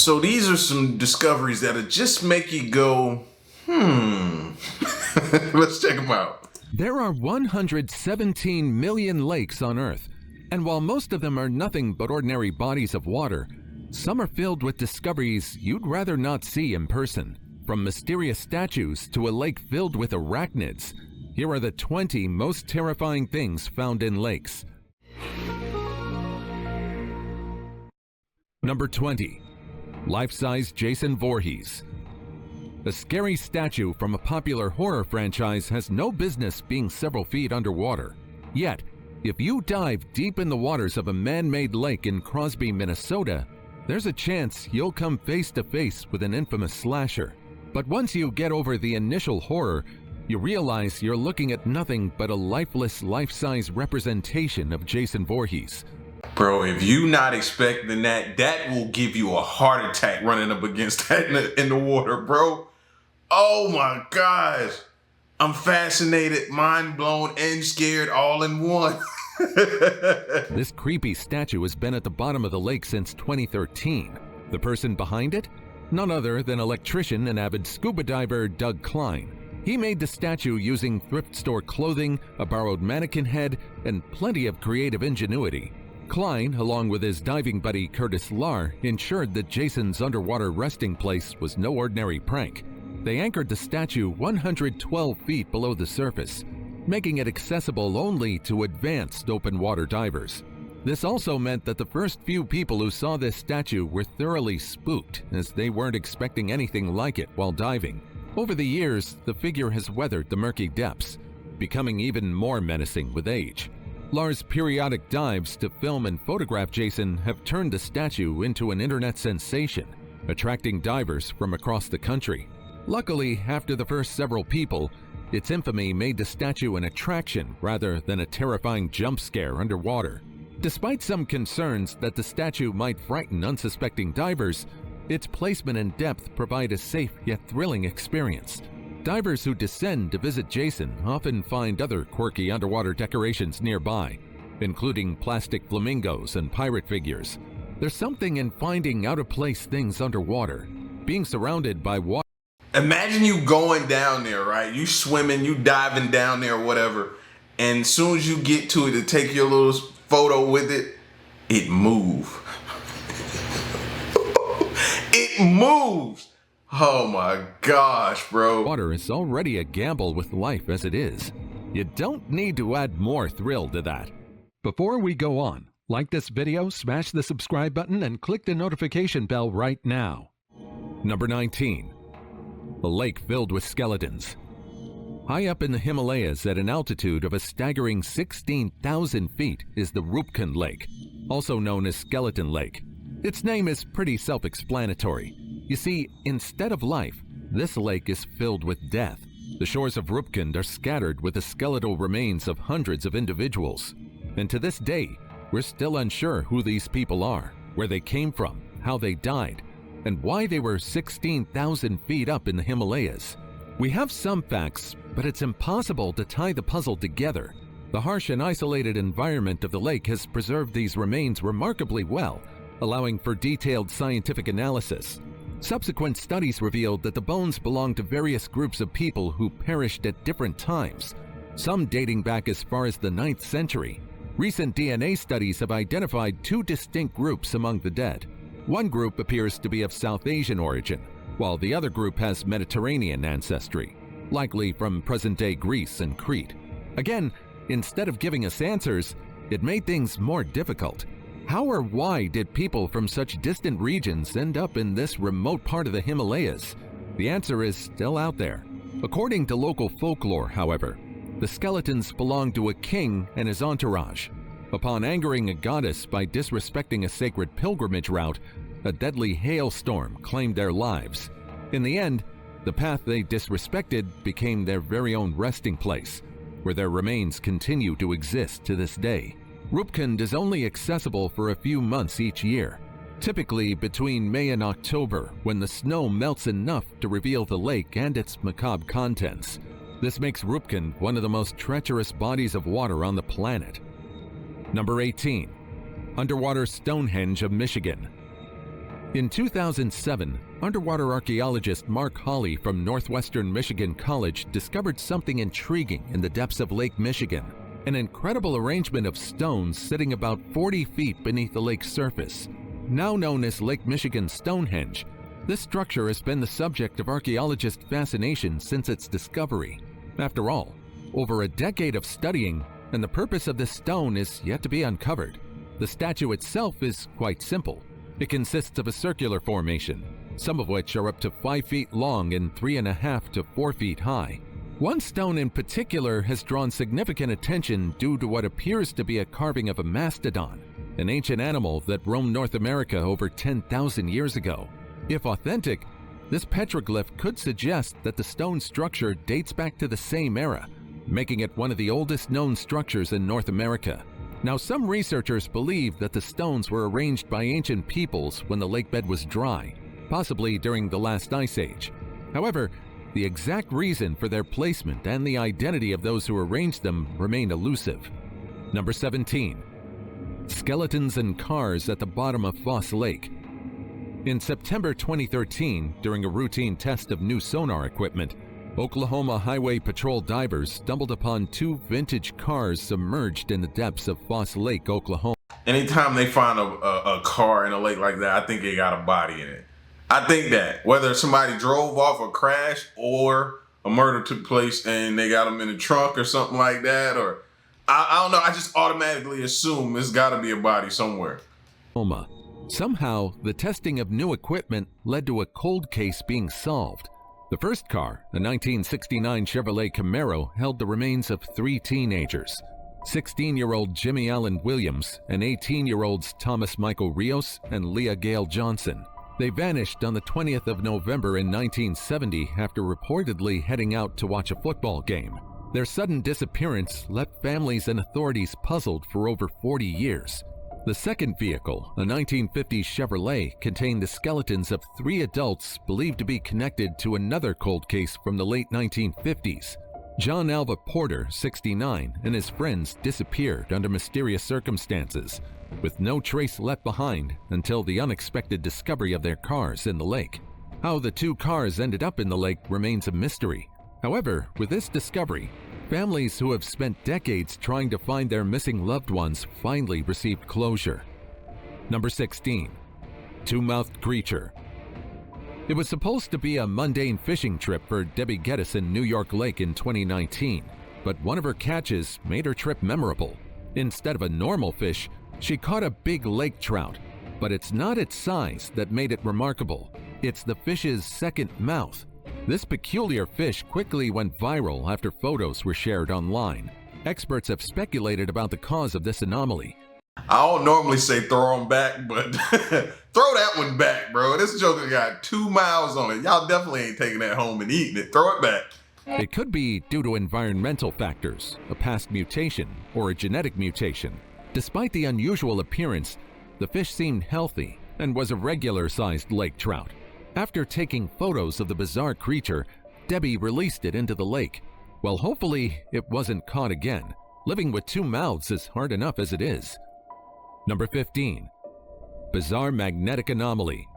So these are some discoveries that'll just make you go, Let's check them out. There are 117 million lakes on Earth, and while most of them are nothing but ordinary bodies of water, some are filled with discoveries you'd rather not see in person. From mysterious statues to a lake filled with arachnids, here are the 20 most terrifying things found in lakes. Number 20. Life-size Jason Voorhees. A scary statue from a popular horror franchise has no business being several feet underwater. Yet, if you dive deep in the waters of a man-made lake in Crosby, Minnesota, there's a chance you'll come face to face with an infamous slasher. But once you get over the initial horror, you realize you're looking at nothing but a lifeless, life-size representation of Jason Voorhees. Bro, if you not expecting that, that will give you a heart attack running up against that in the water, bro. Oh my gosh. I'm fascinated, mind blown, and scared all in one. This creepy statue has been at the bottom of the lake since 2013. The person behind it? None other than electrician and avid scuba diver Doug Klein. He made the statue using thrift store clothing, a borrowed mannequin head, and plenty of creative ingenuity. Klein, along with his diving buddy Curtis Lahr, ensured that Jason's underwater resting place was no ordinary prank. They anchored the statue 112 feet below the surface, making it accessible only to advanced open water divers. This also meant that the first few people who saw this statue were thoroughly spooked, as they weren't expecting anything like it while diving. Over the years, the figure has weathered the murky depths, becoming even more menacing with age. Lahr's periodic dives to film and photograph Jason have turned the statue into an internet sensation, attracting divers from across the country. Luckily, after the first several people, its infamy made the statue an attraction rather than a terrifying jump scare underwater. Despite some concerns that the statue might frighten unsuspecting divers, its placement and depth provide a safe yet thrilling experience. Divers who descend to visit Jason often find other quirky underwater decorations nearby, including plastic flamingos and pirate figures. There's something in finding out-of-place things underwater, being surrounded by water. Imagine you going down there, right? You swimming, you diving down there or whatever, and as soon as you get to it to take your little photo with it, it moves. It moves. Oh my gosh, bro. Water is already a gamble with life as it is. You don't need to add more thrill to that. Before we go on, like this video, smash the subscribe button, and click the notification bell right now. Number 19. A lake filled with skeletons. High up in the Himalayas at an altitude of a staggering 16,000 feet is the Rupkund Lake, also known as Skeleton Lake. Its name is pretty self-explanatory. You see, instead of life, this lake is filled with death. The shores of Rupkund are scattered with the skeletal remains of hundreds of individuals. And to this day, we're still unsure who these people are, where they came from, how they died, and why they were 16,000 feet up in the Himalayas. We have some facts, but it's impossible to tie the puzzle together. The harsh and isolated environment of the lake has preserved these remains remarkably well, allowing for detailed scientific analysis. Subsequent studies revealed that the bones belong to various groups of people who perished at different times, some dating back as far as the 9th century. Recent DNA studies have identified two distinct groups among the dead. One group appears to be of South Asian origin, while the other group has Mediterranean ancestry, likely from present-day Greece and Crete. Again, instead of giving us answers, it made things more difficult. How or why did people from such distant regions end up in this remote part of the Himalayas? The answer is still out there. According to local folklore, however, the skeletons belonged to a king and his entourage. Upon angering a goddess by disrespecting a sacred pilgrimage route, a deadly hailstorm claimed their lives. In the end, the path they disrespected became their very own resting place, where their remains continue to exist to this day. Rupkund is only accessible for a few months each year, typically between May and October, when the snow melts enough to reveal the lake and its macabre contents. This makes Rupkund one of the most treacherous bodies of water on the planet. Number 18. Underwater Stonehenge of Michigan. In 2007, underwater archaeologist Mark Hawley from Northwestern Michigan College discovered something intriguing in the depths of Lake Michigan, an incredible arrangement of stones sitting about 40 feet beneath the lake's surface. Now known as Lake Michigan Stonehenge, this structure has been the subject of archaeologist fascination since its discovery. After all, over a decade of studying, and the purpose of this stone is yet to be uncovered. The statue itself is quite simple. It consists of a circular formation, some of which are up to 5 feet long and 3.5 to 4 feet high. One stone in particular has drawn significant attention due to what appears to be a carving of a mastodon, an ancient animal that roamed North America over 10,000 years ago. If authentic, this petroglyph could suggest that the stone structure dates back to the same era, making it one of the oldest known structures in North America. Now, some researchers believe that the stones were arranged by ancient peoples when the lake bed was dry, possibly during the last ice age. However, the exact reason for their placement and the identity of those who arranged them remain elusive. Number 17. Skeletons and cars at the bottom of Foss Lake. In September 2013, during a routine test of new sonar equipment, Oklahoma Highway Patrol divers stumbled upon 2 vintage cars submerged in the depths of Foss Lake, Oklahoma. Anytime they find a car in a lake like that, I think it got a body in it. I think that whether somebody drove off or crashed or a murder took place and they got them in a trunk or something like that, or I don't know, I just automatically assume there's got to be a body somewhere. Somehow, the testing of new equipment led to a cold case being solved. The first car, a 1969 Chevrolet Camaro, held the remains of 3 teenagers, 16-year-old Jimmy Allen Williams and 18-year-olds Thomas Michael Rios and Leah Gale Johnson. They vanished on the 20th of November in 1970 after reportedly heading out to watch a football game. Their sudden disappearance left families and authorities puzzled for over 40 years. The second vehicle, a 1950s Chevrolet, contained the skeletons of 3 adults believed to be connected to another cold case from the late 1950s. John Alva Porter, 69, and his friends disappeared under mysterious circumstances, with no trace left behind until the unexpected discovery of their cars in the lake. How the 2 cars ended up in the lake remains a mystery. However, with this discovery, families who have spent decades trying to find their missing loved ones finally received closure. Number 16. TwoMouthed Creature. It was supposed to be a mundane fishing trip for Debbie Geddes in New York Lake in 2019, but one of her catches made her trip memorable. Instead of a normal fish, she caught a big lake trout, but it's not its size that made it remarkable. It's the fish's second mouth. This peculiar fish quickly went viral after photos were shared online. Experts have speculated about the cause of this anomaly. I don't normally say throw them back, but throw that one back, bro. This joker got 2 miles on it. Y'all definitely ain't taking that home and eating it. Throw it back. It could be due to environmental factors, a past mutation, or a genetic mutation. Despite the unusual appearance, the fish seemed healthy and was a regular-sized lake trout. After taking photos of the bizarre creature, Debbie released it into the lake. Well, hopefully it wasn't caught again. Living with 2 mouths is hard enough as it is. Number 15. Bizarre magnetic anomaly.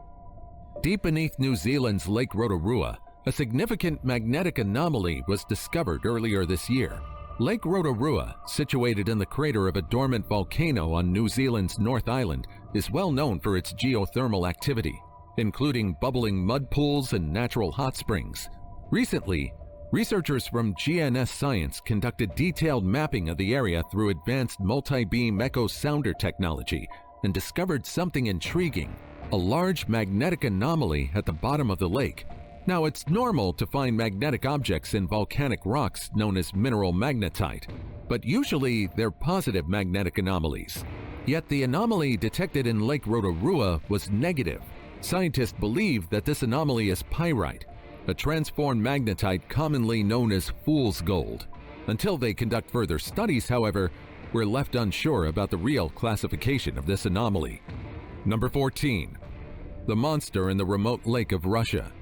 Deep beneath New Zealand's Lake Rotorua, a significant magnetic anomaly was discovered earlier this year. Lake Rotorua, situated in the crater of a dormant volcano on New Zealand's North Island, is well known for its geothermal activity, including bubbling mud pools and natural hot springs. Recently, researchers from GNS Science conducted detailed mapping of the area through advanced multi-beam echo sounder technology and discovered something intriguing: a large magnetic anomaly at the bottom of the lake. Now, it's normal to find magnetic objects in volcanic rocks known as mineral magnetite, but usually they're positive magnetic anomalies. Yet the anomaly detected in Lake Rotorua was negative. Scientists believe that this anomaly is pyrite, a transformed magnetite commonly known as fool's gold. Until they conduct further studies, however, we're left unsure about the real classification of this anomaly. Number 14. The monster in the remote lake of Russia.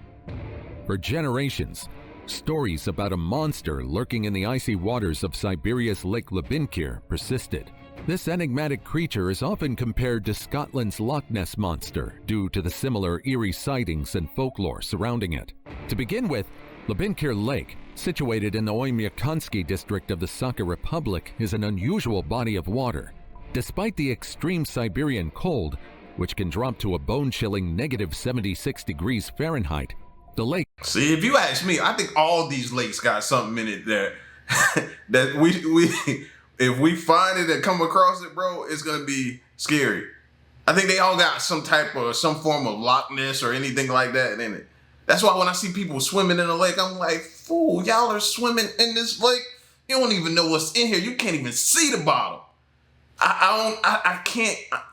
For generations, stories about a monster lurking in the icy waters of Siberia's Lake Lebinkir persisted. This enigmatic creature is often compared to Scotland's Loch Ness Monster due to the similar eerie sightings and folklore surrounding it. To begin with, Lubinkyr Lake, situated in the Oymyakonsky district of the Sakha Republic, is an unusual body of water. Despite the extreme Siberian cold, which can drop to a bone-chilling -76 degrees Fahrenheit, the lake... See, if you ask me, I think all these lakes got something in it that that we if we find it and come across it, bro, it's gonna be scary. I think they all got some form of Loch Ness or anything like that in it. That's why when I see people swimming in a lake, I'm like, fool, y'all are swimming in this lake. You don't even know what's in here. You can't even see the bottom. I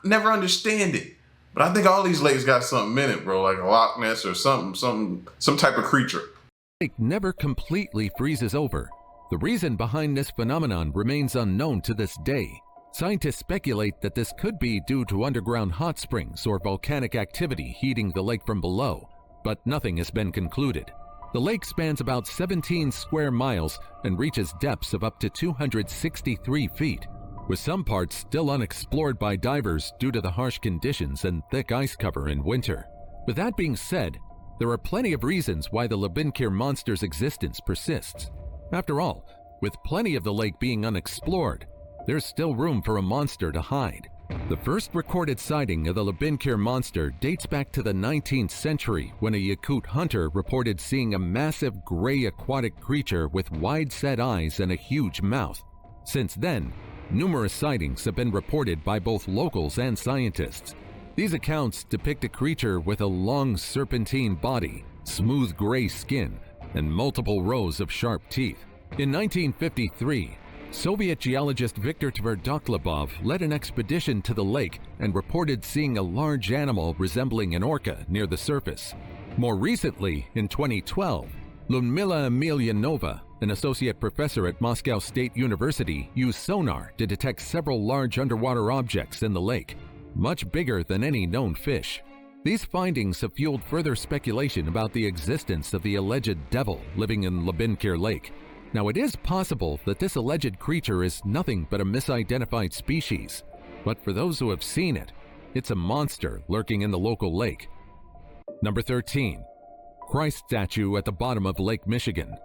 never understand it. But I think all these lakes got something in it, bro, like a Loch Ness or some type of creature. The lake never completely freezes over. The reason behind this phenomenon remains unknown to this day. Scientists speculate that this could be due to underground hot springs or volcanic activity heating the lake from below, but nothing has been concluded. The lake spans about 17 square miles and reaches depths of up to 263 feet, with some parts still unexplored by divers due to the harsh conditions and thick ice cover in winter. With that being said, there are plenty of reasons why the Lubinkyr monster's existence persists. After all, with plenty of the lake being unexplored, there's still room for a monster to hide. The first recorded sighting of the Lubinkyr monster dates back to the 19th century when a Yakut hunter reported seeing a massive gray aquatic creature with wide-set eyes and a huge mouth. Since then, numerous sightings have been reported by both locals and scientists. These accounts depict a creature with a long serpentine body, smooth gray skin, and multiple rows of sharp teeth. In 1953, Soviet geologist Viktor Tverdoklubov led an expedition to the lake and reported seeing a large animal resembling an orca near the surface. More recently, in 2012, Ludmila Emelianova, an associate professor at Moscow State University, used sonar to detect several large underwater objects in the lake, much bigger than any known fish. These findings have fueled further speculation about the existence of the alleged devil living in Lubinkyr Lake. Now, it is possible that this alleged creature is nothing but a misidentified species, but for those who have seen it, it's a monster lurking in the local lake. Number 13. Christ statue at the bottom of Lake Michigan.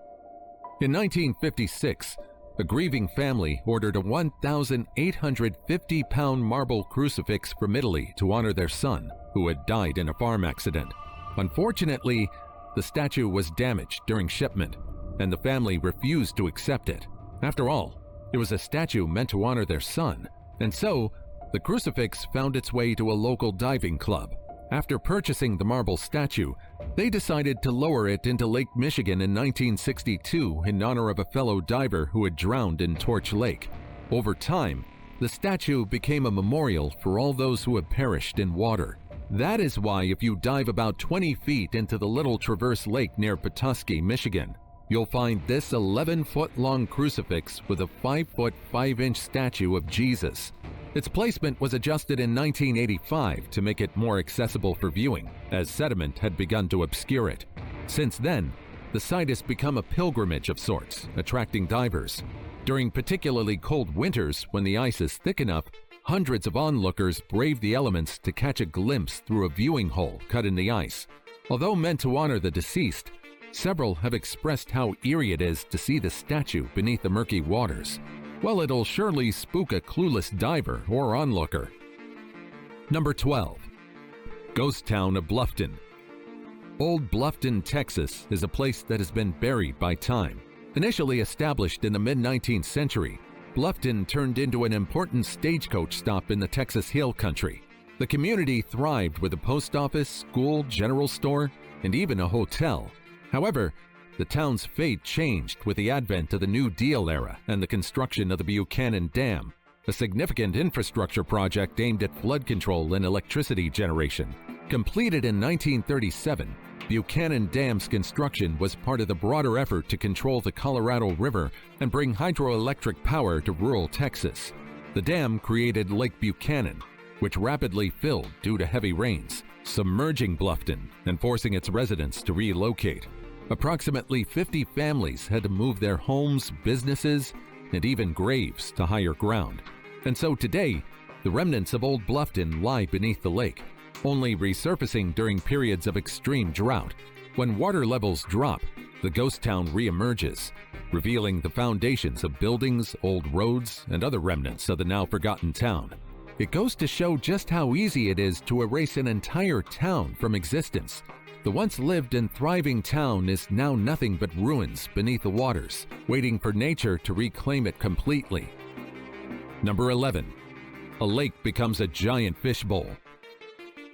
In 1956, a grieving family ordered a 1,850-pound marble crucifix from Italy to honor their son, who had died in a farm accident. Unfortunately, the statue was damaged during shipment, and the family refused to accept it. After all, it was a statue meant to honor their son, and so the crucifix found its way to a local diving club. After purchasing the marble statue, they decided to lower it into Lake Michigan in 1962 in honor of a fellow diver who had drowned in Torch Lake. Over time, the statue became a memorial for all those who had perished in water. That is why if you dive about 20 feet into the Little Traverse Lake near Petoskey, Michigan, you'll find this 11-foot-long crucifix with a 5-foot 5-inch statue of Jesus. Its placement was adjusted in 1985 to make it more accessible for viewing, as sediment had begun to obscure it. Since then, the site has become a pilgrimage of sorts, attracting divers. During particularly cold winters, when the ice is thick enough, hundreds of onlookers brave the elements to catch a glimpse through a viewing hole cut in the ice. Although meant to honor the deceased, several have expressed how eerie it is to see the statue beneath the murky waters. Well, it'll surely spook a clueless diver or onlooker. Number 12. Ghost Town of Bluffton. Old Bluffton, Texas is a place that has been buried by time. Initially established in the mid-19th century, Bluffton turned into an important stagecoach stop in the Texas Hill Country. The community thrived with a post office, school, general store, and even a hotel. However, the town's fate changed with the advent of the New Deal era and the construction of the Buchanan Dam, a significant infrastructure project aimed at flood control and electricity generation. Completed in 1937, Buchanan Dam's construction was part of the broader effort to control the Colorado River and bring hydroelectric power to rural Texas. The dam created Lake Buchanan, which rapidly filled due to heavy rains, submerging Bluffton and forcing its residents to relocate. Approximately 50 families had to move their homes, businesses, and even graves to higher ground. And so today, the remnants of old Bluffton lie beneath the lake, only resurfacing during periods of extreme drought. When water levels drop, the ghost town reemerges, revealing the foundations of buildings, old roads, and other remnants of the now forgotten town. It goes to show just how easy it is to erase an entire town from existence. The once lived and thriving town is now nothing but ruins beneath the waters, waiting for nature to reclaim it completely. Number 11. A lake becomes a giant fishbowl.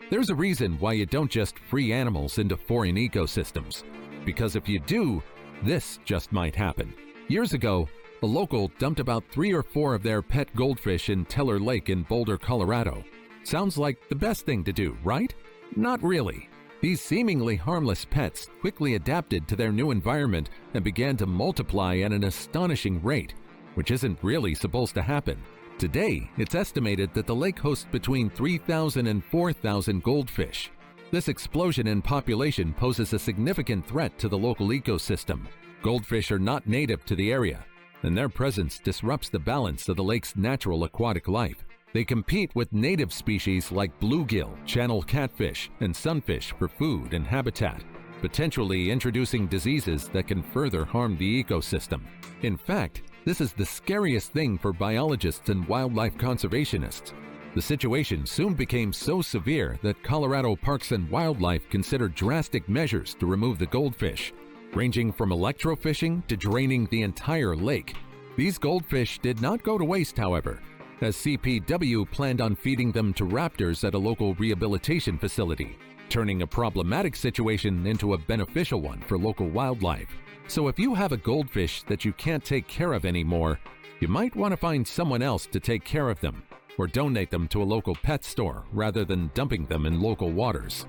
There's a reason why you don't just free animals into foreign ecosystems, because if you do, this just might happen. Years ago, a local dumped about 3 or 4 of their pet goldfish in Teller Lake in Boulder, Colorado. Sounds like the best thing to do, right? Not really. These seemingly harmless pets quickly adapted to their new environment and began to multiply at an astonishing rate, which isn't really supposed to happen. Today, it's estimated that the lake hosts between 3,000 and 4,000 goldfish. This explosion in population poses a significant threat to the local ecosystem. Goldfish are not native to the area, and their presence disrupts the balance of the lake's natural aquatic life. They compete with native species like bluegill, channel catfish, and sunfish for food and habitat, potentially introducing diseases that can further harm the ecosystem. In fact, this is the scariest thing for biologists and wildlife conservationists. The situation soon became so severe that Colorado Parks and Wildlife considered drastic measures to remove the goldfish, ranging from electrofishing to draining the entire lake. These goldfish did not go to waste, however, as CPW planned on feeding them to raptors at a local rehabilitation facility, turning a problematic situation into a beneficial one for local wildlife. So if you have a goldfish that you can't take care of anymore, you might want to find someone else to take care of them, or donate them to a local pet store rather than dumping them in local waters.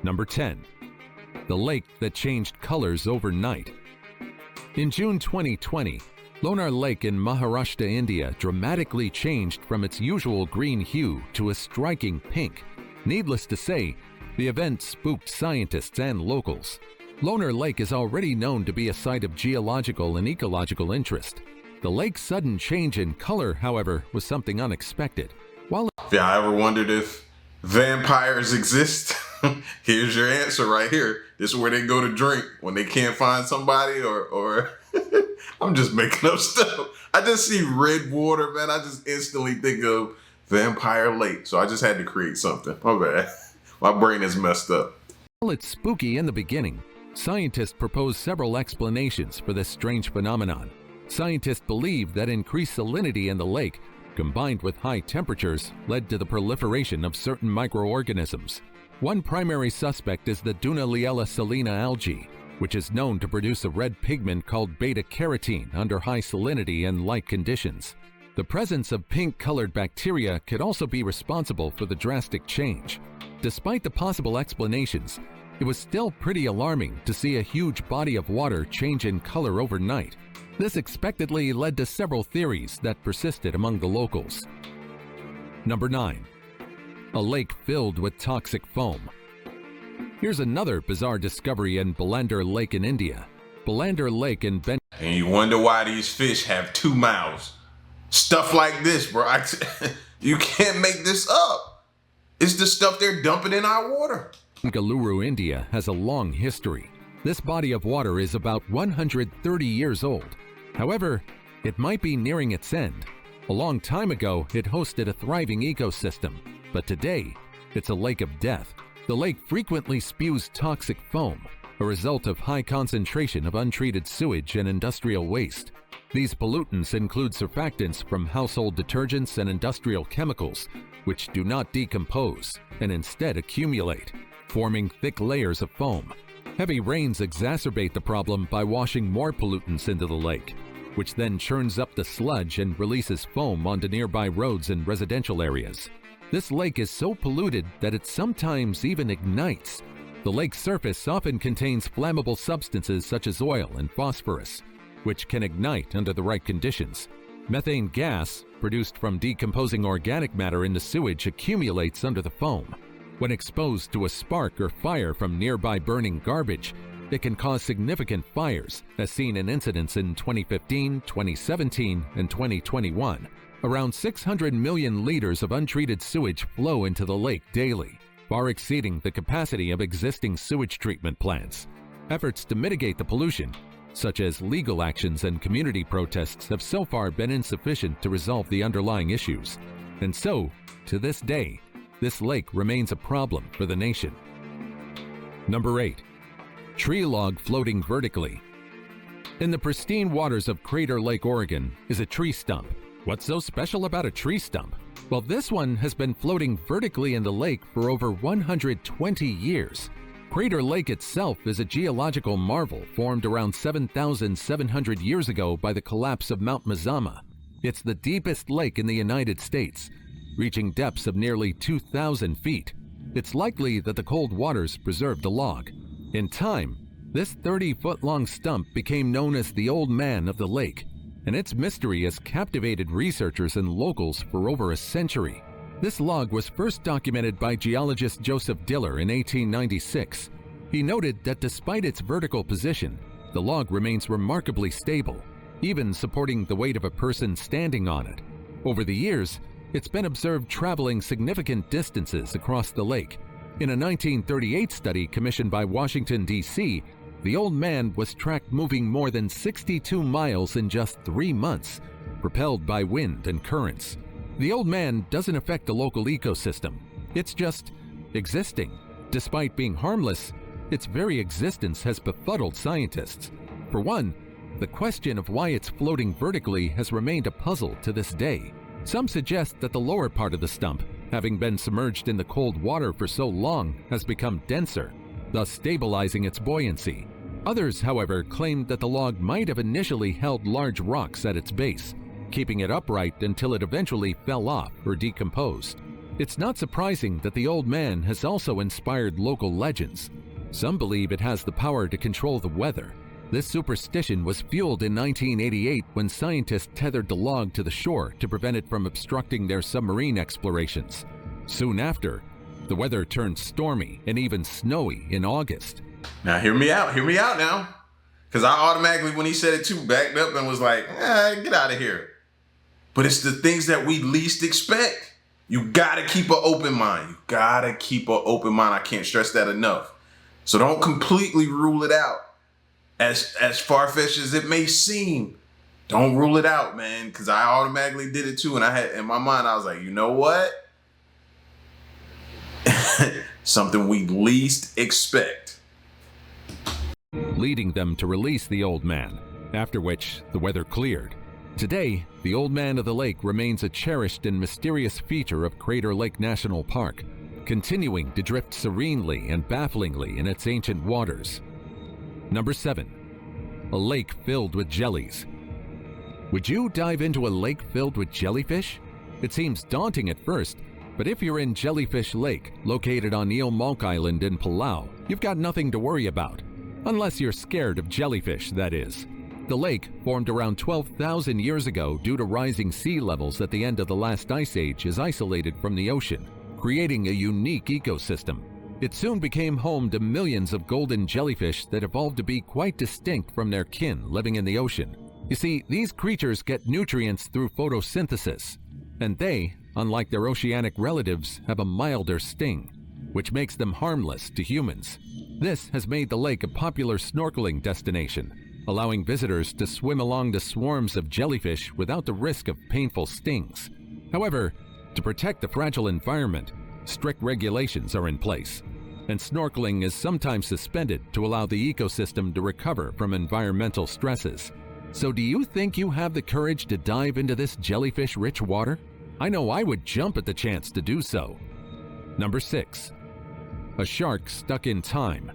Number 10. The lake that changed colors overnight. In June 2020, Lonar Lake in Maharashtra, India dramatically changed from its usual green hue to a striking pink. Needless to say, the event spooked scientists and locals. Lonar Lake is already known to be a site of geological and ecological interest. The lake's sudden change in color, however, was something unexpected. If y'all ever wondered if vampires exist, here's your answer right here. This is where they go to drink when they can't find somebody or I'm just making up stuff. I just see red water, man. I just instantly think of Vampire Lake. So I just had to create something. My bad. My brain is messed up. While it's spooky in the beginning, scientists proposed several explanations for this strange phenomenon. Scientists believe that increased salinity in the lake, combined with high temperatures, led to the proliferation of certain microorganisms. One primary suspect is the Dunaliella salina algae, which is known to produce a red pigment called beta-carotene under high salinity and light conditions. The presence of pink-colored bacteria could also be responsible for the drastic change. Despite the possible explanations, it was still pretty alarming to see a huge body of water change in color overnight. This expectedly led to several theories that persisted among the locals. Number 9. A lake filled with toxic foam. Here's another bizarre discovery in Balandar Lake in India. Balandar Lake in And you wonder why these fish have 2 mouths. Stuff like this, bro. You can't make this up. It's the stuff they're dumping in our water. Bengaluru, India has a long history. This body of water is about 130 years old. However, it might be nearing its end. A long time ago, it hosted a thriving ecosystem, but today, it's a lake of death. The lake frequently spews toxic foam, a result of high concentration of untreated sewage and industrial waste. These pollutants include surfactants from household detergents and industrial chemicals, which do not decompose and instead accumulate, forming thick layers of foam. Heavy rains exacerbate the problem by washing more pollutants into the lake, which then churns up the sludge and releases foam onto nearby roads and residential areas. This lake is so polluted that it sometimes even ignites. The lake's surface often contains flammable substances such as oil and phosphorus, which can ignite under the right conditions. Methane gas, produced from decomposing organic matter in the sewage, accumulates under the foam. When exposed to a spark or fire from nearby burning garbage, it can cause significant fires, as seen in incidents in 2015, 2017, and 2021. Around 600 million liters of untreated sewage flow into the lake daily, far exceeding the capacity of existing sewage treatment plants. Efforts to mitigate the pollution, such as legal actions and community protests, have so far been insufficient to resolve the underlying issues. And so, to this day, this lake remains a problem for the nation. Number 8. Tree log floating vertically. In the pristine waters of Crater Lake, Oregon, is a tree stump. What's so special about a tree stump? Well, this one has been floating vertically in the lake for over 120 years. Crater Lake itself is a geological marvel formed around 7,700 years ago by the collapse of Mount Mazama. It's the deepest lake in the United States, reaching depths of nearly 2,000 feet. It's likely that the cold waters preserved the log. In time, this 30-foot-long stump became known as the Old Man of the Lake, and its mystery has captivated researchers and locals for over a century. This log was first documented by geologist Joseph Diller in 1896. He noted that despite its vertical position, the log remains remarkably stable, even supporting the weight of a person standing on it. Over the years, it's been observed traveling significant distances across the lake. In a 1938 study commissioned by Washington, D.C., the Old Man was tracked moving more than 62 miles in just 3 months, propelled by wind and currents. The Old Man doesn't affect the local ecosystem. It's just existing. Despite being harmless, its very existence has befuddled scientists. For one, the question of why it's floating vertically has remained a puzzle to this day. Some suggest that the lower part of the stump, having been submerged in the cold water for so long, has become denser, thus stabilizing its buoyancy. Others, however, claim that the log might have initially held large rocks at its base, keeping it upright until it eventually fell off or decomposed. It's not surprising that the Old Man has also inspired local legends. Some believe it has the power to control the weather. This superstition was fueled in 1988 when scientists tethered the log to the shore to prevent it from obstructing their submarine explorations. Soon after, the weather turned stormy and even snowy in August. Now hear me out now. Because I automatically, when he said it too, backed up and was like, get out of here. But it's the things that we least expect. You gotta keep an open mind. You gotta keep an open mind. I can't stress that enough. So don't completely rule it out. As far-fetched as it may seem, don't rule it out, man. Because I automatically did it too. And I had, in my mind, I was like, you know what? Something we least expect. Leading them to release the Old Man, after which the weather cleared. Today, the Old Man of the Lake remains a cherished and mysterious feature of Crater Lake National Park, continuing to drift serenely and bafflingly in its ancient waters. Number 7. A lake filled with jellies. Would you dive into a lake filled with jellyfish? It seems daunting at first, but if you're in Jellyfish Lake, located on Eel Malk Island in Palau, you've got nothing to worry about. Unless you're scared of jellyfish, that is. The lake, formed around 12,000 years ago due to rising sea levels at the end of the last ice age, is isolated from the ocean, creating a unique ecosystem. It soon became home to millions of golden jellyfish that evolved to be quite distinct from their kin living in the ocean. You see, these creatures get nutrients through photosynthesis, and they, unlike their oceanic relatives, have a milder sting, which makes them harmless to humans. This has made the lake a popular snorkeling destination, allowing visitors to swim along the swarms of jellyfish without the risk of painful stings. However, to protect the fragile environment, strict regulations are in place, and snorkeling is sometimes suspended to allow the ecosystem to recover from environmental stresses. So do you think you have the courage to dive into this jellyfish-rich water? I know I would jump at the chance to do so. Number 6. A shark stuck in time.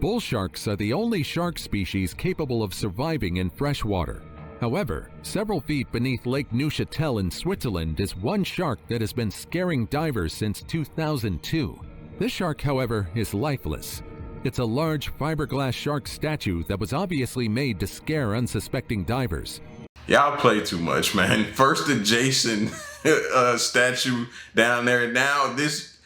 Bull sharks are the only shark species capable of surviving in freshwater. However, several feet beneath Lake Neuchâtel in Switzerland is one shark that has been scaring divers since 2002. This shark, however, is lifeless. It's a large fiberglass shark statue that was obviously made to scare unsuspecting divers. Y'all play too much, man. First the Jason statue down there. Now this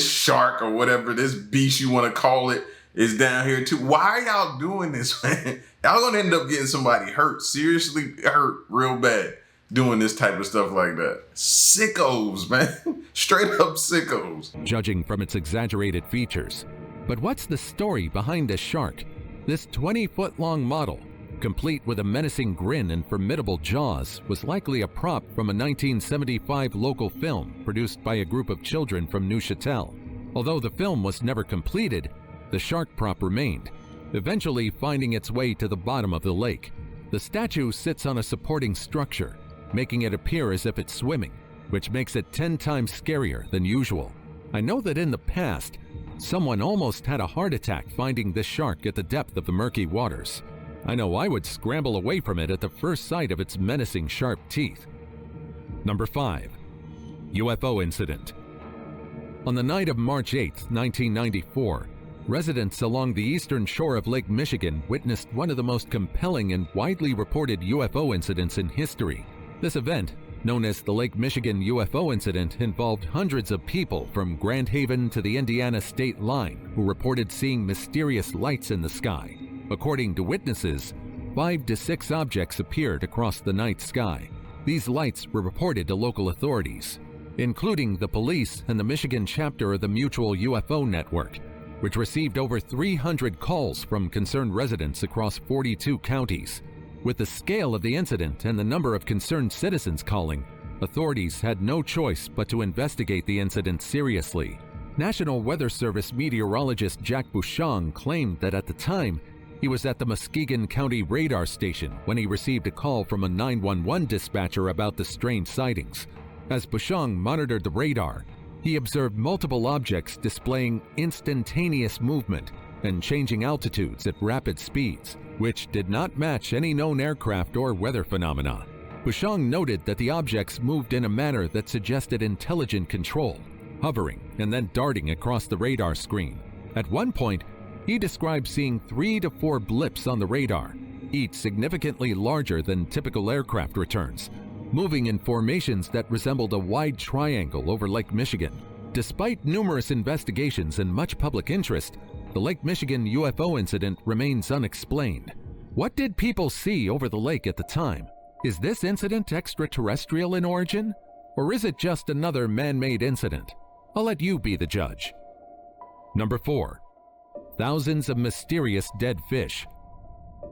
shark or whatever, this beast you want to call it, is down here too. Why are y'all doing this, man? Y'all gonna end up getting somebody hurt, seriously hurt real bad. doing this type of stuff like that. Sickos, man. Straight up sickos. Judging from its exaggerated features. But what's the story behind this shark? This 20-foot-long model, complete with a menacing grin and formidable jaws, was likely a prop from a 1975 local film produced by a group of children from Neuchâtel. Although the film was never completed, the shark prop remained, eventually finding its way to the bottom of the lake. The statue sits on a supporting structure, making it appear as if it's swimming, which makes it 10 times scarier than usual. I know that in the past, someone almost had a heart attack finding this shark at the depth of the murky waters. I know I would scramble away from it at the first sight of its menacing sharp teeth. Number 5. UFO Incident. On the night of March 8, 1994, residents along the eastern shore of Lake Michigan witnessed one of the most compelling and widely reported UFO incidents in history. This event, known as the Lake Michigan UFO Incident, involved hundreds of people from Grand Haven to the Indiana state line who reported seeing mysterious lights in the sky. According to witnesses, 5 to 6 objects appeared across the night sky. These lights were reported to local authorities, including the police and the Michigan chapter of the Mutual UFO Network, which received over 300 calls from concerned residents across 42 counties. With the scale of the incident and the number of concerned citizens calling, authorities had no choice but to investigate the incident seriously. National Weather Service meteorologist Jack Bouchon claimed that at the time, he was at the Muskegon County radar station when he received a call from a 911 dispatcher about the strange sightings. As Bouchon monitored the radar, he observed multiple objects displaying instantaneous movement and changing altitudes at rapid speeds, which did not match any known aircraft or weather phenomena. Bouchon noted that the objects moved in a manner that suggested intelligent control, hovering and then darting across the radar screen. At one point, he described seeing 3 to 4 blips on the radar, each significantly larger than typical aircraft returns, moving in formations that resembled a wide triangle over Lake Michigan. Despite numerous investigations and much public interest, the Lake Michigan UFO incident remains unexplained. What did people see over the lake at the time? Is this incident extraterrestrial in origin? Or is it just another man-made incident? I'll let you be the judge. Number 4. Thousands of mysterious dead fish.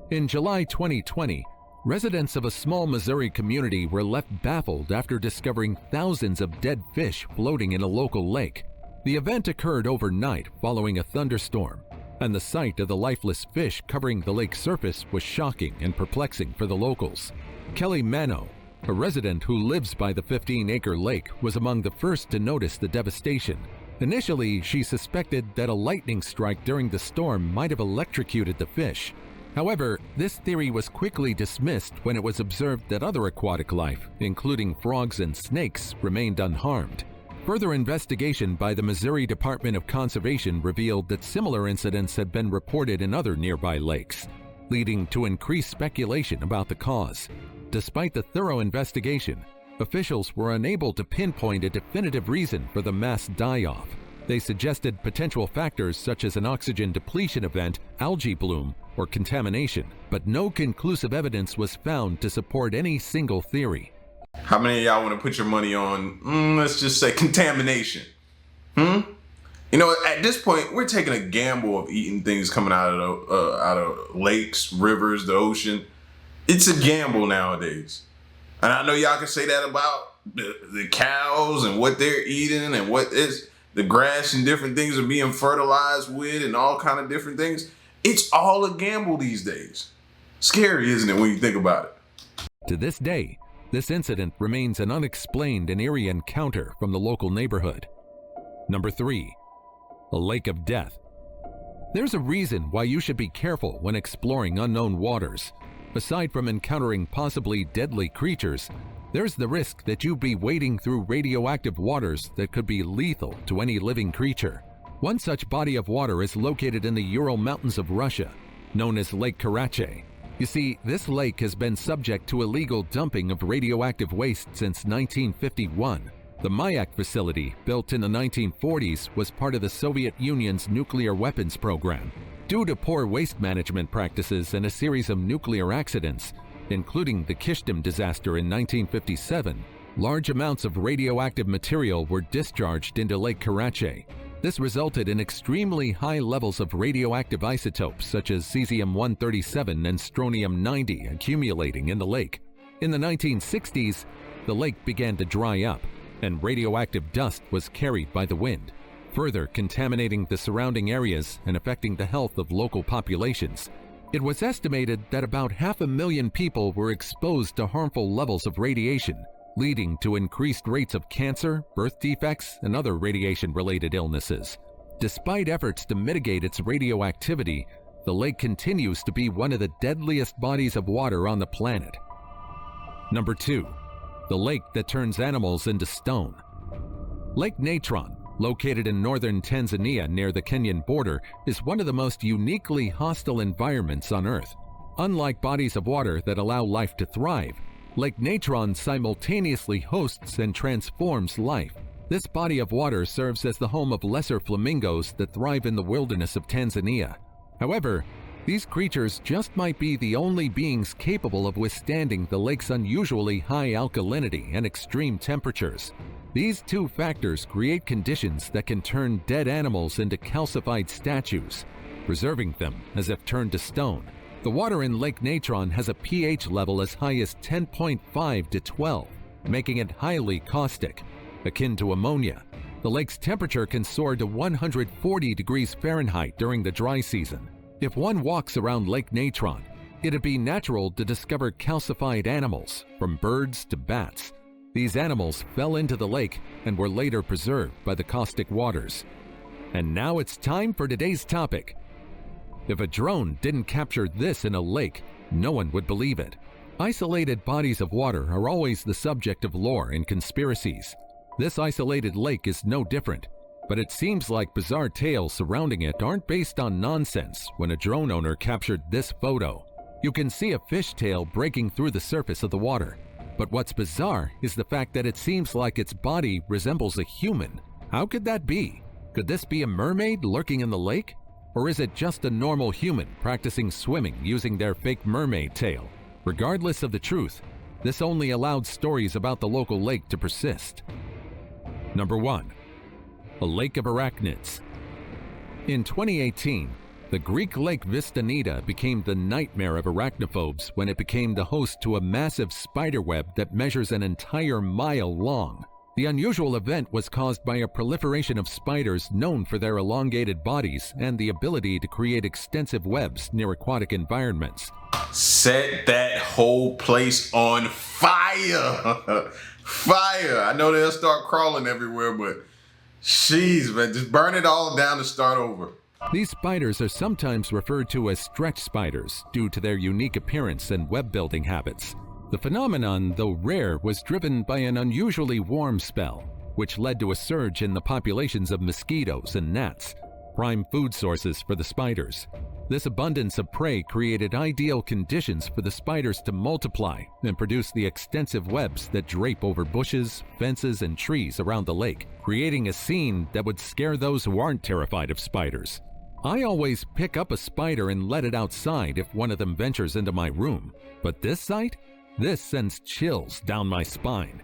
In July 2020, residents of a small Missouri community were left baffled after discovering thousands of dead fish floating in a local lake. The event occurred overnight following a thunderstorm, and the sight of the lifeless fish covering the lake's surface was shocking and perplexing for the locals. Kelly Mano, a resident who lives by the 15-acre lake, was among the first to notice the devastation. Initially, she suspected that a lightning strike during the storm might have electrocuted the fish. However, this theory was quickly dismissed when it was observed that other aquatic life, including frogs and snakes, remained unharmed. Further investigation by the Missouri Department of Conservation revealed that similar incidents had been reported in other nearby lakes, leading to increased speculation about the cause. Despite the thorough investigation, officials were unable to pinpoint a definitive reason for the mass die-off. They suggested potential factors such as an oxygen depletion event, algae bloom, or contamination, but no conclusive evidence was found to support any single theory. How many of y'all want to put your money on, let's just say, contamination? You know, at this point, we're taking a gamble of eating things coming out of lakes, rivers, the ocean. It's a gamble nowadays. And I know y'all can say that about the cows and what they're eating and what is the grass and different things are being fertilized with and all kind of different things. It's all a gamble these days. Scary, isn't it, when you think about it? To this day, this incident remains an unexplained and eerie encounter from the local neighborhood. Number 3. A lake of death. There's a reason why you should be careful when exploring unknown waters. Aside from encountering possibly deadly creatures, there's the risk that you'd be wading through radioactive waters that could be lethal to any living creature. One such body of water is located in the Ural Mountains of Russia, known as Lake Karachay. You see, this lake has been subject to illegal dumping of radioactive waste since 1951. The Mayak facility, built in the 1940s, was part of the Soviet Union's nuclear weapons program. Due to poor waste management practices and a series of nuclear accidents, including the Kishtim disaster in 1957, large amounts of radioactive material were discharged into Lake Karachay. This resulted in extremely high levels of radioactive isotopes such as cesium-137 and strontium-90 accumulating in the lake. In the 1960s, the lake began to dry up, and radioactive dust was carried by the wind, further contaminating the surrounding areas and affecting the health of local populations. It was estimated that about 500,000 people were exposed to harmful levels of radiation, leading to increased rates of cancer, birth defects, and other radiation-related illnesses. Despite efforts to mitigate its radioactivity, the lake continues to be one of the deadliest bodies of water on the planet. Number 2. The lake that turns animals into stone. Lake Natron, located in northern Tanzania near the Kenyan border, is one of the most uniquely hostile environments on Earth. Unlike bodies of water that allow life to thrive, Lake Natron simultaneously hosts and transforms life. This body of water serves as the home of lesser flamingos that thrive in the wilderness of Tanzania. However, these creatures just might be the only beings capable of withstanding the lake's unusually high alkalinity and extreme temperatures. These two factors create conditions that can turn dead animals into calcified statues, preserving them as if turned to stone. The water in Lake Natron has a pH level as high as 10.5 to 12, making it highly caustic. Akin to ammonia, the lake's temperature can soar to 140 degrees Fahrenheit during the dry season. If one walks around Lake Natron, it'd be natural to discover calcified animals, from birds to bats. These animals fell into the lake and were later preserved by the caustic waters. And now it's time for today's topic. If a drone didn't capture this in a lake, no one would believe it. Isolated bodies of water are always the subject of lore and conspiracies. This isolated lake is no different, but it seems like bizarre tales surrounding it aren't based on nonsense when a drone owner captured this photo. You can see a fishtail breaking through the surface of the water, but what's bizarre is the fact that it seems like its body resembles a human. How could that be? Could this be a mermaid lurking in the lake? Or is it just a normal human practicing swimming using their fake mermaid tail? Regardless of the truth, this only allowed stories about the local lake to persist. Number 1. A lake of arachnids. In 2018, the Greek lake Vistanida became the nightmare of arachnophobes when it became the host to a massive spiderweb that measures an entire mile long. The unusual event was caused by a proliferation of spiders known for their elongated bodies and the ability to create extensive webs near aquatic environments. Set that whole place on fire. Fire. I know they'll start crawling everywhere, but jeez, man, just burn it all down to start over. These spiders are sometimes referred to as stretch spiders due to their unique appearance and web building habits. The phenomenon, though rare, was driven by an unusually warm spell, which led to a surge in the populations of mosquitoes and gnats, prime food sources for the spiders. This abundance of prey created ideal conditions for the spiders to multiply and produce the extensive webs that drape over bushes, fences, and trees around the lake, creating a scene that would scare those who aren't terrified of spiders. I always pick up a spider and let it outside if one of them ventures into my room, but this sight? This sends chills down my spine.